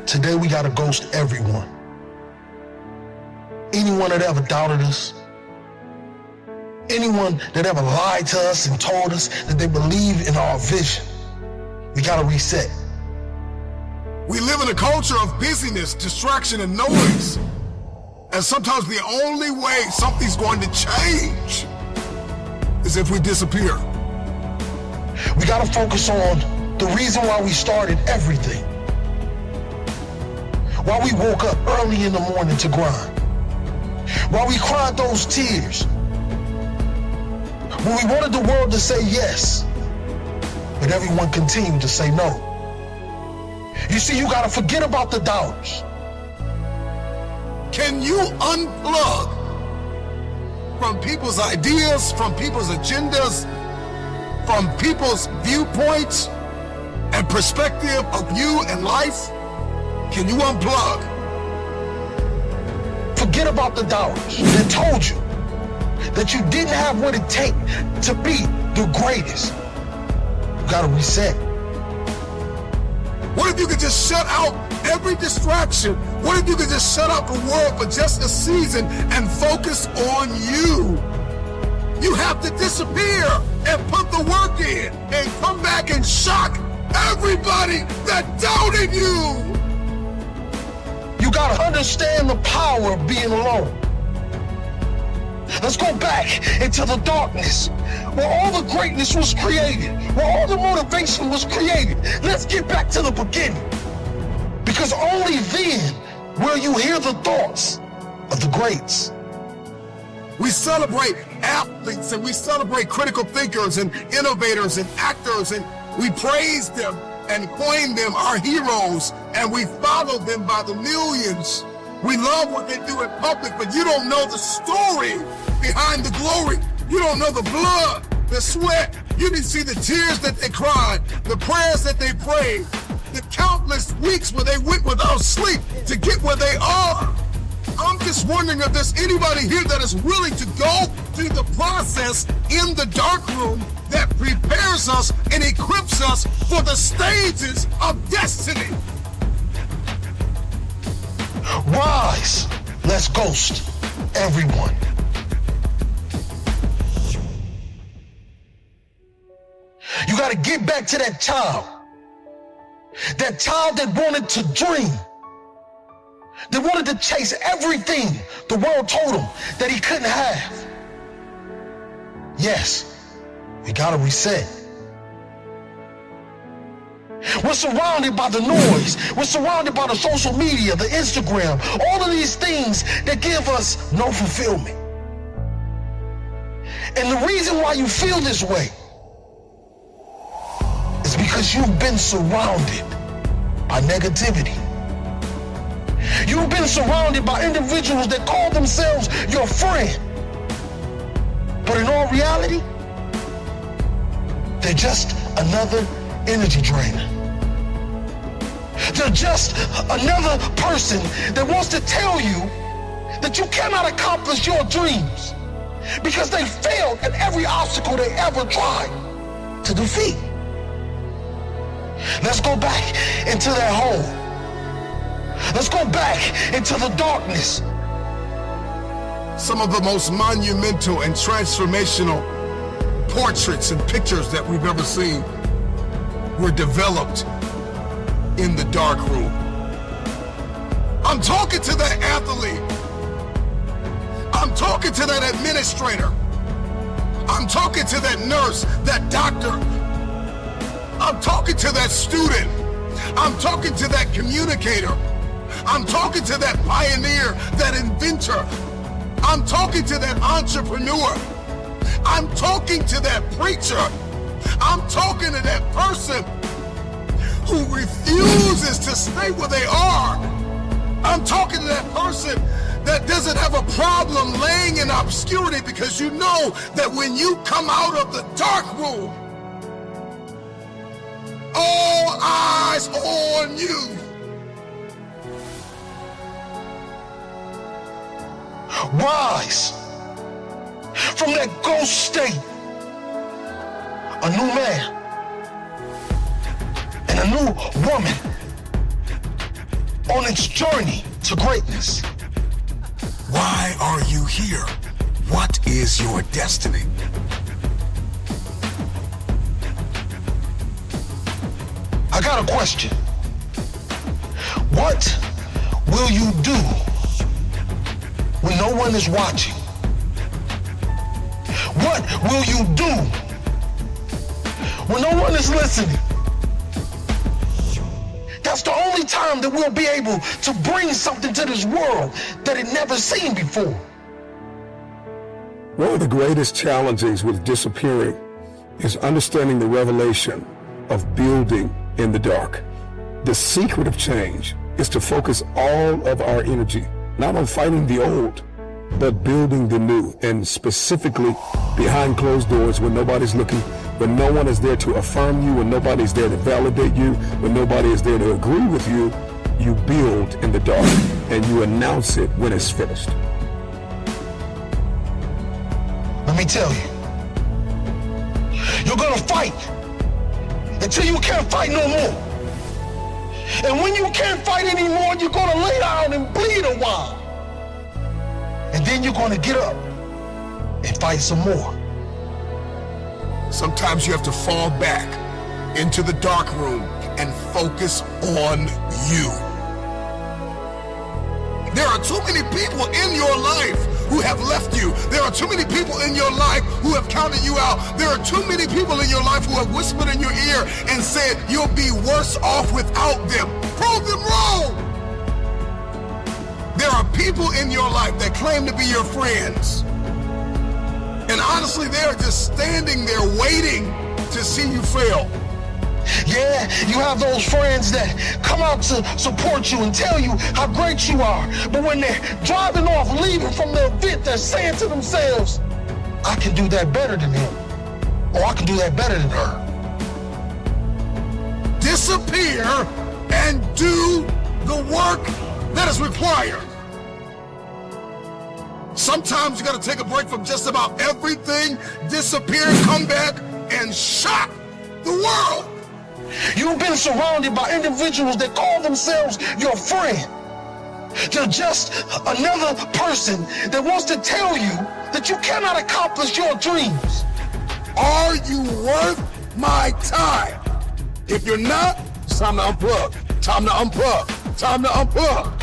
Today we gotta ghost everyone. Anyone that ever doubted us, anyone that ever lied to us and told us that they believe in our vision, we gotta reset. We live in a culture of busyness, distraction, and noise. And sometimes the only way something's going to change is if we disappear. We gotta focus on the reason why we started everything. Why we woke up early in the morning to grind. Why we cried those tears. When we wanted the world to say yes, but everyone continued to say no. You see, you gotta forget about the doubters. Can you unplug from people's ideas, from people's agendas, from people's viewpoints and perspective of you and life? Can you unplug? Forget about the doubters that told you that you didn't have what it takes to be the greatest. You gotta reset. What if you could just shut out every distraction? What if you could just shut out the world for just a season and focus on you? You have to disappear and put the work in and come back and shock everybody that doubted you. You gotta understand the power of being alone. Let's go back into the darkness where all the greatness was created, where all the motivation was created. Let's get back to the beginning. Because only then will you hear the thoughts of the greats. We celebrate athletes and we celebrate critical thinkers and innovators and actors, and we praise them and claim them our heroes, and we follow them by the millions. We love what they do in public, but you don't know the story behind the glory. You don't know the blood, the sweat. You didn't see the tears that they cried, the prayers that they prayed, the countless weeks where they went without sleep to get where they are. I'm just wondering if there's anybody here that is willing to go through the process in the dark room that prepares us and equips us for the stages of destiny. Rise, let's ghost everyone. You gotta get back to that child that wanted to dream, that wanted to chase everything the world told him that he couldn't have. Yes, we gotta reset. We're surrounded by the noise. We're surrounded by the social media, the Instagram, all of these things that give us no fulfillment. And the reason why you feel this way is because you've been surrounded by negativity. You've been surrounded by individuals that call themselves your friend. But in all reality, they're just another energy drainer. They're just another person that wants to tell you that you cannot accomplish your dreams because they failed at every obstacle they ever tried to defeat. Let's go back into that hole. Let's go back into the darkness. Some of the most monumental and transformational portraits and pictures that we've ever seen were developed in the dark room. I'm talking to that athlete. I'm talking to that administrator. I'm talking to that nurse, that doctor. I'm talking to that student. I'm talking to that communicator. I'm talking to that pioneer, that inventor. I'm talking to that entrepreneur. I'm talking to that preacher. I'm talking to that person who refuses to stay where they are. I'm talking to that person that doesn't have a problem laying in obscurity, because you know that when you come out of the dark room, all eyes on you. Rise from that ghost state, a new man and a new woman on its journey to greatness. Why are you here? What is your destiny? I got a question. What will you do when no one is watching? What will you do when no one is listening? That's the only time that we'll be able to bring something to this world that it never seen before. One of the greatest challenges with disappearing is understanding the revelation of building in the dark. The secret of change is to focus all of our energy, not on fighting the old, but building the new, and specifically behind closed doors when nobody's looking, when no one is there to affirm you, when nobody's there to validate you, when nobody is there to agree with you. You build in the dark and you announce it when it's finished. Let me tell you, you're gonna fight until you can't fight no more. And when you can't fight anymore, you're gonna lay down and bleed a while. And then you're gonna get up and fight some more. Sometimes you have to fall back into the dark room and focus on you. There are too many people in your life who have left you. There are too many people in your life who have counted you out. There are too many people in your life who have whispered in your ear and said you'll be worse off without them. Prove them wrong. There are people in your life that claim to be your friends. And honestly, they're just standing there waiting to see you fail. Yeah, you have those friends that come out to support you and tell you how great you are. But when they're driving off, leaving from the event, they're saying to themselves, I can do that better than him. Or I can do that better than her. Disappear and do the work that is required. Sometimes you gotta take a break from just about everything, disappear, come back, and shock the world. You've been surrounded by individuals that call themselves your friend. They're just another person that wants to tell you that you cannot accomplish your dreams. Are you worth my time? If you're not, it's time to unplug. Time to unplug. Time to unplug.